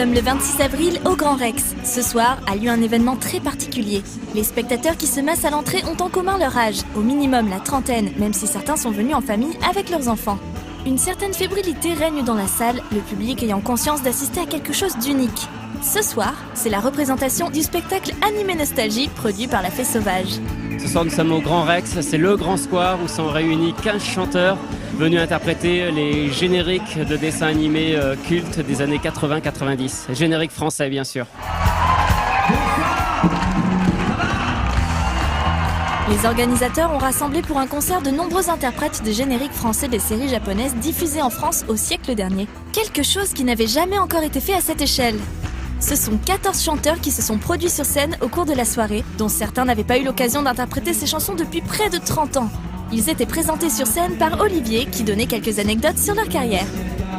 sommes le 26 avril au Grand Rex. Ce soir a lieu un événement très particulier. Les spectateurs qui se massent à l'entrée ont en commun leur âge, au minimum la trentaine, même si certains sont venus en famille avec leurs enfants. Une certaine fébrilité règne dans la salle, le public ayant conscience d'assister à quelque chose d'unique. Ce soir, c'est la représentation du spectacle Animé Nostalgie produit par La Fée Sauvage. Ce soir, nous sommes au Grand Rex, c'est le grand square où sont réunis 15 chanteurs venus interpréter les génériques de dessins animés cultes des années 80-90. Génériques français, bien sûr. Les organisateurs ont rassemblé pour un concert de nombreux interprètes de génériques français des séries japonaises diffusées en France au siècle dernier. Quelque chose qui n'avait jamais encore été fait à cette échelle. Ce sont 14 chanteurs qui se sont produits sur scène au cours de la soirée, dont certains n'avaient pas eu l'occasion d'interpréter ces chansons depuis près de 30 ans. Ils étaient présentés sur scène par Olivier, qui donnait quelques anecdotes sur leur carrière.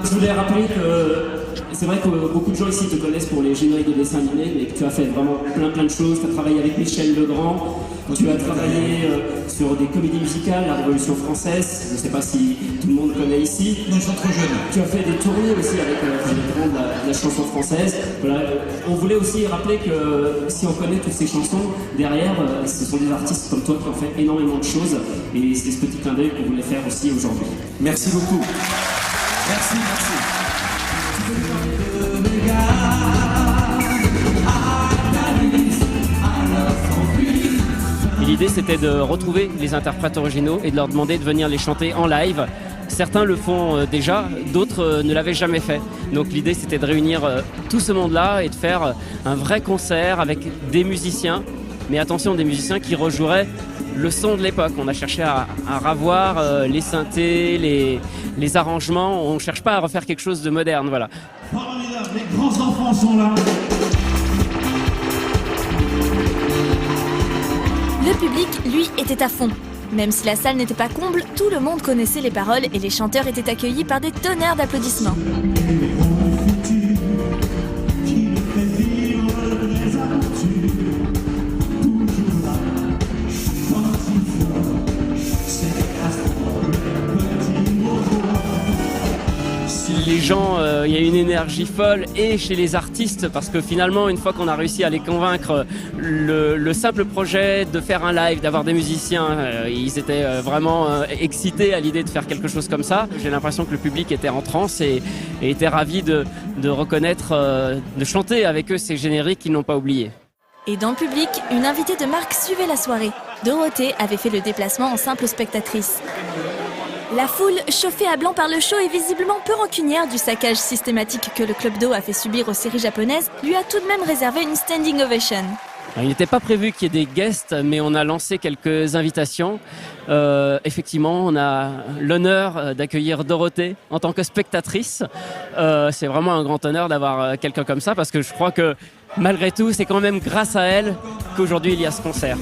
Je voulais rappeler que c'est vrai que beaucoup de gens ici te connaissent pour les génériques de dessins animés, mais que tu as fait vraiment plein de choses. Tu as travaillé avec Michel Legrand, tu as travaillé sur des comédies musicales, La Révolution française, je ne sais pas si tout le monde connaît ici. Ils sont trop jeunes. Tu as fait des tournées aussi avec de la chanson française. Voilà. On voulait aussi rappeler que si on connaît toutes ces chansons, derrière, ce sont des artistes comme toi qui ont fait énormément de choses. Et c'est ce petit clin d'œil qu'on voulait faire aussi aujourd'hui. Merci beaucoup. Merci. L'idée, c'était de retrouver les interprètes originaux et de leur demander de venir les chanter en live. Certains le font déjà, d'autres ne l'avaient jamais fait. Donc l'idée, c'était de réunir tout ce monde-là et de faire un vrai concert avec des musiciens. Mais attention, des musiciens qui rejoueraient le son de l'époque. On a cherché à ravoir les synthés, les arrangements. On ne cherche pas à refaire quelque chose de moderne. Voilà. Formidable, les grands enfants sont là. Le public, lui, était à fond. Même si la salle n'était pas comble, tout le monde connaissait les paroles et les chanteurs étaient accueillis par des tonnerres d'applaudissements. Les gens, il y a une énergie folle et chez les artistes parce que finalement, une fois qu'on a réussi à les convaincre, le simple projet de faire un live, d'avoir des musiciens, ils étaient vraiment excités à l'idée de faire quelque chose comme ça. J'ai l'impression que le public était en transe et était ravi de reconnaître, de chanter avec eux ces génériques qu'ils n'ont pas oubliés. Et dans le public, une invitée de marque suivait la soirée. Dorothée avait fait le déplacement en simple spectatrice. La foule, chauffée à blanc par le show et visiblement peu rancunière du saccage systématique que le Club d'eau a fait subir aux séries japonaises, lui a tout de même réservé une standing ovation. Il n'était pas prévu qu'il y ait des guests, mais on a lancé quelques invitations. Effectivement, on a l'honneur d'accueillir Dorothée en tant que spectatrice. C'est vraiment un grand honneur d'avoir quelqu'un comme ça, parce que je crois que malgré tout, c'est quand même grâce à elle qu'aujourd'hui il y a ce concert.